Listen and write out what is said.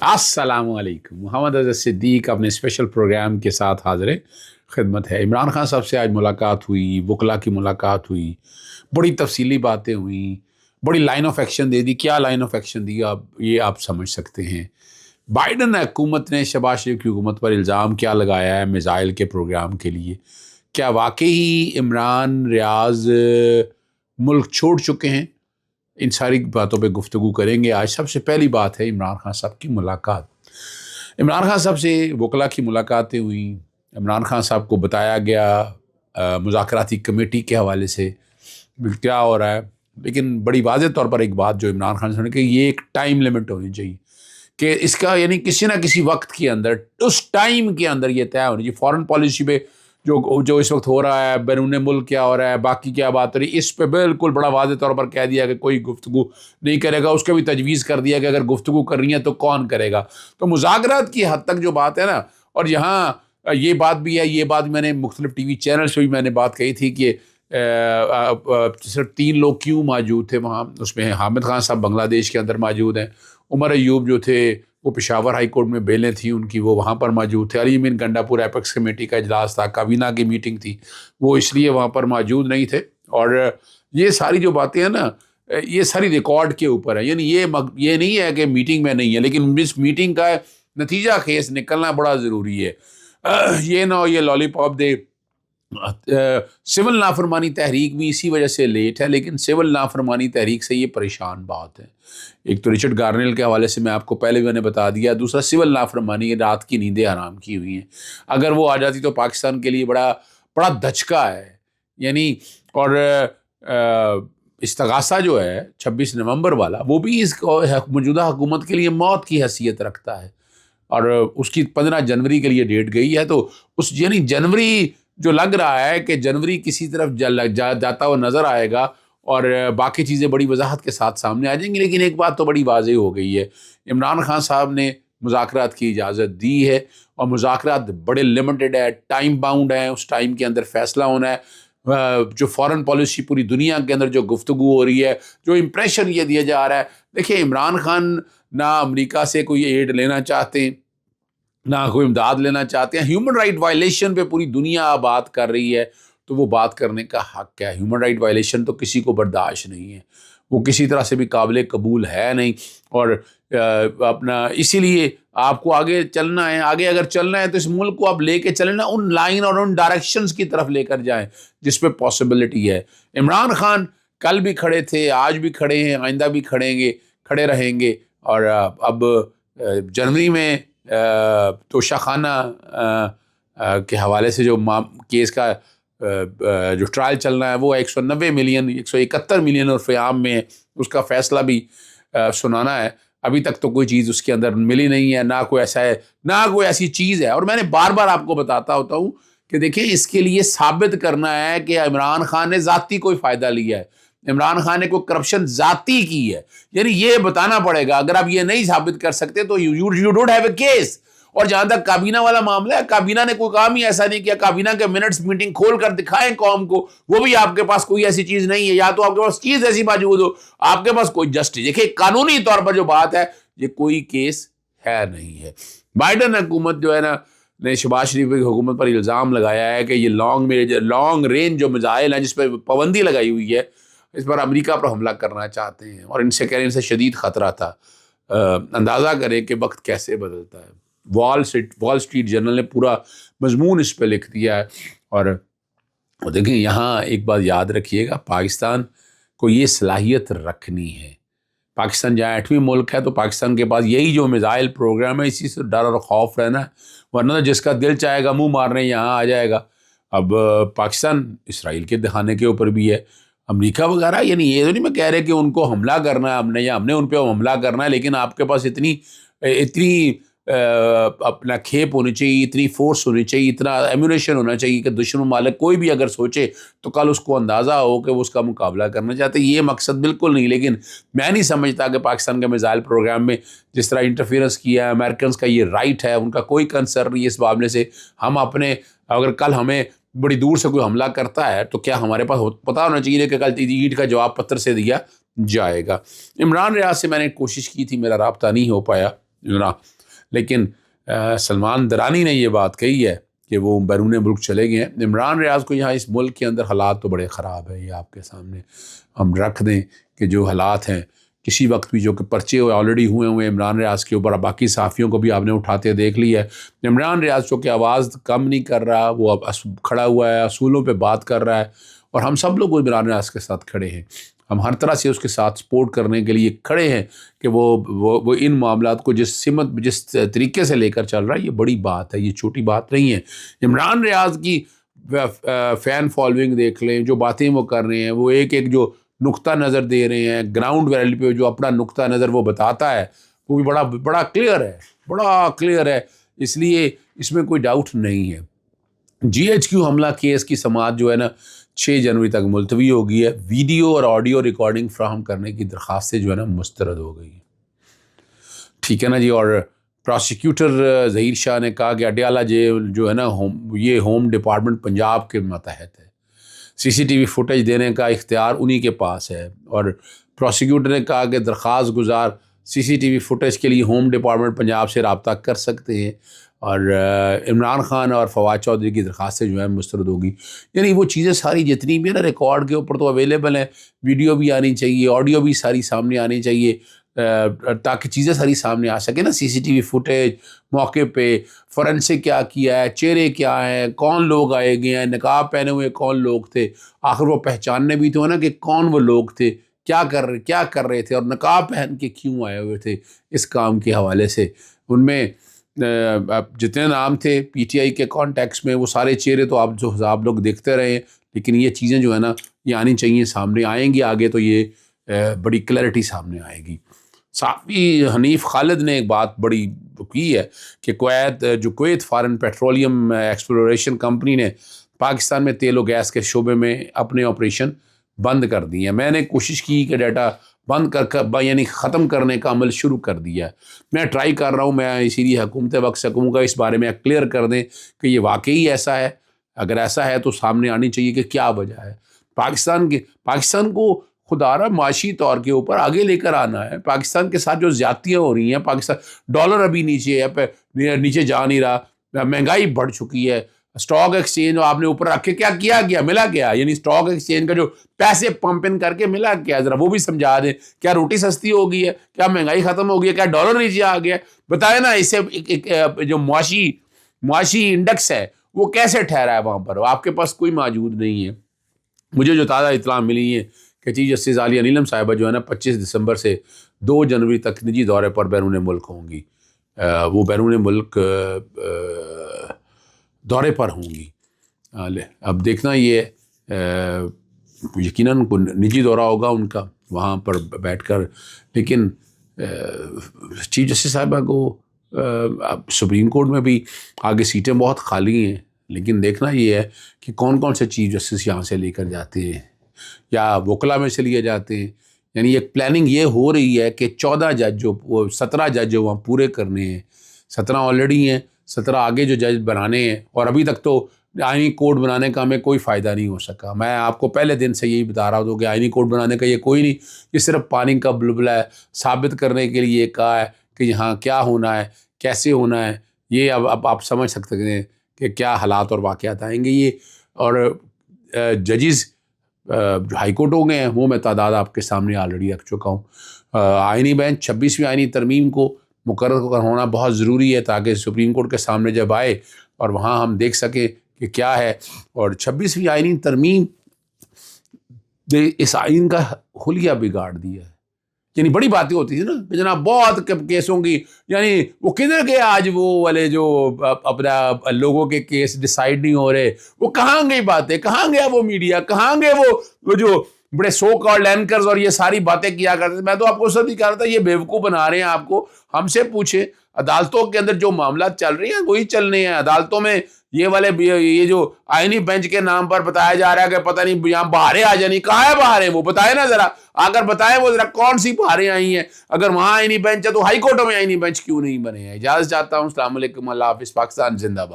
अस्सलाम वालेकुम। मोहम्मद अज़हर सिद्दीक अपने स्पेशल प्रोग्राम के साथ हाज़िर खिदमत है। इमरान खान साहब से आज मुलाकात हुई, वकला की मुलाकात हुई, बड़ी तफसीली बातें हुई, बड़ी लाइन ऑफ एक्शन दे दी। क्या लाइन ऑफ एक्शन दी आप ये आप समझ सकते हैं। बाइडन हुकूमत ने शहबाज शरीफ की हुकूमत पर इल्ज़ाम क्या लगाया है मिसाइल के प्रोग्राम के लिए। क्या वाकई इमरान रियाज मुल्क छोड़ चुके हैं? इन सारी बातों पे गुफ्तगू करेंगे आज। सबसे पहली बात है इमरान खान साहब की मुलाकात। इमरान खान साहब से वकला की मुलाकातें हुई। इमरान खान साहब को बताया गया मुज़ाकराती कमेटी के हवाले से क्या हो रहा है, लेकिन बड़ी वाज़ेह तौर पर एक बात जो इमरान खान साहब ने कि ये एक टाइम लिमिट होनी चाहिए कि इसका यानी किसी ना किसी वक्त के अंदर, उस टाइम के अंदर ये तय होनी चाहिए। फॉरेन पॉलिसी पे जो इस वक्त हो रहा है, बैरून मुल्क क्या हो रहा है, बाकी क्या बात हो रही है, इस पे बिल्कुल बड़ा वाज़ेह तौर पर कह दिया कि कोई गुफ्तगू नहीं करेगा। उसका भी तजवीज़ कर दिया कि अगर गुफ्तगू कर रही है तो कौन करेगा। तो मुज़ाकरात की हद तक जो बात है ना, और यहाँ ये बात भी है, ये बात मैंने मुख्तलिफ TV चैनल्स पर भी मैंने बात कही थी कि सिर्फ 3 लोग क्यों मौजूद थे वहाँ। उसमें हामिद खान साहब बांग्लादेश के अंदर मौजूद हैं, उमर अयूब जो थे वो पेशावर हाई कोर्ट में बेलें थी उनकी, वो वहाँ पर मौजूद थे। अली अमीन गंडापुर एपेक्स कमेटी का इजलास था, काबीना की मीटिंग थी, वो इसलिए वहाँ पर मौजूद नहीं थे। और ये सारी जो बातें हैं ना, ये सारी रिकॉर्ड के ऊपर है। यानी ये नहीं है कि मीटिंग में नहीं है, लेकिन इस मीटिंग का नतीजा खेस निकलना बड़ा ज़रूरी है। ये ना हो ये लॉलीपॉप दे। सिविल नाफरमानी तहरीक भी इसी वजह से लेट है, लेकिन सिविल नाफरमानी तहरीक से ये परेशान बात है। एक तो रिचर्ड गार्नेल के हवाले से मैं आपको पहले भी मैंने बता दिया, दूसरा सिविल नाफरमानी, रात की नींदें हराम की हुई हैं। अगर वो आ जाती तो पाकिस्तान के लिए बड़ा बड़ा धचका है। यानी और इस्तगासा जो है 26 नवंबर वाला, वो भी इस मौजूदा हुकूमत के लिए मौत की हैसियत रखता है, और उसकी 15 जनवरी के लिए डेट गई है। तो उस यानी जनवरी जो लग रहा है कि जनवरी किसी तरफ जाता हुआ नज़र आएगा, और बाकी चीज़ें बड़ी वजाहत के साथ सामने आ जाएंगी। लेकिन एक बात तो बड़ी वाज़ेह हो गई है, इमरान खान साहब ने मुज़ाकरात की इजाज़त दी है, और मुज़ाकरात बड़े लिमिटेड है, टाइम बाउंड है, उस टाइम के अंदर फ़ैसला होना है। जो फॉरेन पॉलिसी पूरी दुनिया के अंदर जो गुफ्तगू हो रही है, जो इम्प्रेशन ये दिया जा रहा है, देखिए इमरान खान ना अमेरिका से कोई एड लेना चाहते हैं, ना कोई इमदाद लेना चाहते हैं। ह्यूमन राइट वायलेशन पे पूरी दुनिया बात कर रही है, तो वो बात करने का हक़ है। ह्यूमन राइट वायलेशन तो किसी को बर्दाश्त नहीं है, वो किसी तरह से भी काबिल कबूल है नहीं। और अपना इसीलिए आपको आगे चलना है, आगे अगर चलना है तो इस मुल्क को आप लेके चलें ना, उन लाइन और उन डायरेक्शंस की तरफ लेकर जाएं जिस पे पॉसिबिलिटी है। इमरान खान कल भी खड़े थे, आज भी खड़े हैं, आइंदा भी खड़े रहेंगे। और अब जनवरी में तोशाखाना के हवाले से जो केस का जो ट्रायल चलना है, वो 190 मिलियन 171 मिलियन और फ़याम में उसका फ़ैसला भी सुनाना है। अभी तक तो कोई चीज़ उसके अंदर मिली नहीं है, ना कोई ऐसा है, ना कोई ऐसी चीज़ है। और मैंने बार बार आपको बताता होता हूँ कि देखिए, इसके लिए साबित करना है कि इमरान खान ने ज़ाती कोई फ़ायदा लिया है, इमरान खान ने कोई करप्शन ज़ाती की है, यानी ये बताना पड़ेगा। अगर आप ये नहीं साबित कर सकते तो you don't have a case. और जहां तक काबीना वाला मामला है, काबीना ने कोई काम ही ऐसा नहीं किया। काबीना के मिनट्स मीटिंग खोल कर दिखाएं कौम को, वो भी आपके पास कोई ऐसी चीज नहीं है। या तो आपके पास चीज ऐसी मौजूद हो, आपके पास कोई जस्टिस। देखिए, कानूनी तौर पर जो बात है, ये कोई केस है नहीं है। बाइडन हुकूमत जो है ना, ने शहबाज शरीफ की हुकूमत पर इल्ज़ाम लगाया है कि ये लॉन्ग रेंज जो मिसाइल हैं जिस पर पाबंदी लगाई हुई है, इस पर अमेरिका पर हमला करना चाहते हैं, और इनसे कह रहे हैं इनसे शदीद ख़तरा था। अंदाज़ा करें कि वक्त कैसे बदलता है। वॉल स्ट्रीट जर्नल ने पूरा मजमून इस पर लिख दिया है। और देखिए, यहाँ एक बात याद रखिएगा, पाकिस्तान को ये सलाहियत रखनी है। पाकिस्तान जहाँ 8वीं मुल्क है, तो पाकिस्तान के पास यही जो मिसाइल प्रोग्राम है, इसी से डर और खौफ रहना है, वरना जिसका दिल चाहेगा मुंह मारने यहाँ आ जाएगा। अब पाकिस्तान इसराइल के दिखाने के ऊपर भी है, अमेरिका वगैरह। यानी ये तो नहीं मैं कह रहे कि उनको हमला करना है हमने, या हमने उन पर हमला करना है, लेकिन आपके पास इतनी अपना खेप होनी चाहिए, इतनी फोर्स होनी चाहिए, इतना एम्यूनेशन होना चाहिए कि दुश्मन मालिक कोई भी अगर सोचे तो कल उसको अंदाज़ा हो कि वो उसका मुकाबला करना चाहते। ये मकसद बिल्कुल नहीं। लेकिन मैं नहीं समझता कि पाकिस्तान के मिसाइल प्रोग्राम में जिस तरह इंटरफेरेंस किया है, अमेरिकन का ये राइट है, उनका कोई कंसर्न नहीं है इस मामले से। हम अपने, अगर कल हमें बड़ी दूर से कोई हमला करता है तो क्या हमारे पास पता होना चाहिए कि कल ईद का जवाब पत्र से दिया जाएगा। इमरान रियाज से मैंने कोशिश की थी, मेरा राब्ता नहीं हो पाया, لیکن سلمان درانی نے یہ بات کہی ہے کہ وہ بیرون ملک چلے گئے ہیں۔ عمران ریاض کو یہاں اس ملک کے اندر حالات تو بڑے خراب ہیں، یہ آپ کے سامنے ہم رکھ دیں کہ جو حالات ہیں کسی وقت بھی جو کہ پرچے آلریڈی ہوئے عمران ریاض کے اوپر، باقی صحافیوں کو بھی آپ نے اٹھاتے دیکھ لیا ہے۔ عمران ریاض چونکہ آواز کم نہیں کر رہا، وہ اب کھڑا ہوا ہے، اصولوں پہ بات کر رہا ہے، اور ہم سب لوگ عمران ریاض کے ساتھ کھڑے ہیں، ہم ہر طرح سے اس کے ساتھ سپورٹ کرنے کے لیے کھڑے ہیں کہ وہ ان معاملات کو جس طریقے سے لے کر چل رہا ہے، یہ بڑی بات ہے، یہ چھوٹی بات نہیں ہے۔ عمران ریاض کی فین فالوئنگ دیکھ لیں، جو باتیں وہ کر رہے ہیں، وہ ایک جو نقطہ نظر دے رہے ہیں گراؤنڈ ویلی پہ، جو اپنا نقطہ نظر وہ بتاتا ہے، وہ بھی بڑا کلیئر ہے، اس لیے اس میں کوئی ڈاؤٹ نہیں ہے۔ GHQ حملہ کیس کی سماعت جو ہے نا 6 جنوری تک ملتوی ہو گئی ہے۔ ویڈیو اور آڈیو ریکارڈنگ فراہم کرنے کی درخواستیں جو ہے نا مسترد ہو گئی ہیں، ٹھیک ہے نا جی۔ اور پراسیکیوٹر ظہیر شاہ نے کہا کہ اڈیالہ جیل جو ہے نا یہ ہوم ڈپارٹمنٹ پنجاب کے ماتحت ہے، CCTV فوٹیج دینے کا اختیار انہی کے پاس ہے، اور پراسیکیوٹر نے کہا کہ درخواست گزار CCTV فوٹیج کے لیے ہوم ڈپارٹمنٹ پنجاب سے رابطہ کر سکتے ہیں، اور عمران خان اور فواد چودھری کی درخواستیں جو ہیں مسترد ہوگی۔ یعنی وہ چیزیں ساری جتنی بھی ہے نا ریکارڈ کے اوپر تو اویلیبل ہیں، ویڈیو بھی آنی چاہیے، آڈیو بھی ساری سامنے آنی چاہیے، تاکہ چیزیں ساری سامنے آ سکیں نا۔ CCTV فوٹیج، موقع پہ فورنسک کیا ہے، چہرے کیا ہیں، کون لوگ آئے گئے ہیں، نقاب پہنے ہوئے کون لوگ تھے، آخر وہ پہچاننے بھی تو ہے نا کہ کون وہ لوگ تھے، کیا کر رہے تھے، اور نقاب پہن کے کیوں آئے ہوئے تھے اس کام کے حوالے سے۔ ان میں جتنے نام تھے PTI کے کانٹیکس میں، وہ سارے چہرے تو آپ لوگ دیکھتے رہے ہیں، لیکن یہ چیزیں جو ہے نا یہ آنی چاہیے، سامنے آئیں گی آگے تو یہ بڑی کلیئرٹی سامنے آئے گی۔ صحافی حنیف خالد نے ایک بات بڑی کی ہے کہ Kuwait foreign petroleum exploration company نے پاکستان میں تیل و گیس کے شعبے میں اپنے آپریشن بند کر دیے ہیں۔ میں نے کوشش کی کہ ڈیٹا بند یعنی ختم کرنے کا عمل شروع کر دیا ہے، میں ٹرائی کر رہا ہوں، میں اسی لیے حکومت وقت سے کہوں گا اس بارے میں کلیئر کر دیں کہ یہ واقعی ایسا ہے، اگر ایسا ہے تو سامنے آنی چاہیے کہ کیا وجہ ہے۔ پاکستان کو خدا رہا معاشی طور کے اوپر آگے لے کر آنا ہے۔ پاکستان کے ساتھ جو زیادتیاں ہو رہی ہیں، پاکستان ڈالر ابھی نیچے جا نہیں رہا، مہنگائی بڑھ چکی ہے، اسٹاک ایکسچینج آپ نے اوپر رکھ کے کیا گیا، ملا کیا، یعنی اسٹاک ایکسچینج کا جو پیسے پمپ ان کر کے ملا کیا، ذرا وہ بھی سمجھا دیں۔ کیا روٹی سستی ہو گئی ہے؟ کیا مہنگائی ختم ہو گئی ہے؟ کیا ڈالر نیچے آ گیا؟ بتائیں نا، اس سے جو معاشی انڈیکس ہے وہ کیسے ٹھہرا ہے وہاں پر؟ آپ کے پاس کوئی موجود نہیں ہے۔ مجھے جو تازہ اطلاع ملی ہے کہ چیف جسٹس عالیہ نیلم صاحبہ جو ہے نا 25 دسمبر سے 2 جنوری تک نجی دورے پر بیرون ملک ہوں گی، وہ بیرون ملک دورے پر ہوں گی۔ اب دیکھنا یہ یقیناً نجی دورہ ہوگا ان کا وہاں پر بیٹھ کر، لیکن چیف جسٹس صاحبہ کو سپریم کورٹ میں بھی آگے سیٹیں بہت خالی ہیں، لیکن دیکھنا یہ ہے کہ کون کون سے چیف جسٹس یہاں سے لے کر جاتے ہیں یا وکلا میں سے لیے جاتے ہیں۔ یعنی ایک پلاننگ یہ ہو رہی ہے کہ 17 جج جو وہاں پورے کرنے ہیں، 17 آلریڈی ہیں، 17 آگے جو جج بنانے ہیں، اور ابھی تک تو آئینی کوڈ بنانے کا ہمیں کوئی فائدہ نہیں ہو سکا۔ میں آپ کو پہلے دن سے یہی بتا رہا ہوں کہ آئینی کوڈ بنانے کا یہ کوئی نہیں، یہ صرف پانی کا بلبلہ ہے، ثابت کرنے کے لیے کہا ہے کہ یہاں کیا ہونا ہے، کیسے ہونا ہے۔ یہ اب آپ سمجھ سکتے ہیں کہ کیا حالات اور واقعات آئیں گے یہ۔ اور ججز جو ہائی کورٹ ہو گئے ہیں وہ میں تعداد آپ کے سامنے آلریڈی رکھ چکا ہوں۔ آئینی بینچ 26ویں آئینی ترمیم کو مقرر ہونا بہت ضروری ہے تاکہ سپریم کورٹ کے سامنے جب آئے اور وہاں ہم دیکھ سکیں کہ کیا ہے۔ اور 26ویں آئینی ترمیم اس آئین کا حلیہ بگاڑ دیا ہے۔ یعنی بڑی باتیں ہوتی تھیں نا کہ جناب بہت کیسوں کی، یعنی وہ کدھر گئے آج وہ والے جو اپنا لوگوں کے کیس ڈیسائیڈ نہیں ہو رہے، وہ کہاں گئی باتیں، کہاں گیا وہ میڈیا، کہاں گئے وہ جو بڑے سو کالڈ اینکرز اور یہ ساری باتیں کیا کرتے تھے۔ میں تو آپ کو سب ہی کہہ رہا تھا یہ بیوقوف بنا رہے ہیں آپ کو، ہم سے پوچھیں۔ عدالتوں کے اندر جو معاملات چل رہے ہیں وہی چلنے ہیں۔ عدالتوں میں یہ جو آئینی بینچ کے نام پر بتایا جا رہا ہے کہ پتہ نہیں یہاں بہاریں آ جانی، کہاں ہے بہاریں؟ وہ بتائیں نا ذرا، اگر بتائیں وہ ذرا کون سی بہاریں آئی ہیں۔ اگر وہاں آئینی بینچ ہے تو ہائی کورٹوں میں آئینی بینچ کیوں نہیں بنے ہیں؟ اجازت چاہتا ہوں، السلام علیکم، اللہ حافظ، پاکستان زندہ باد۔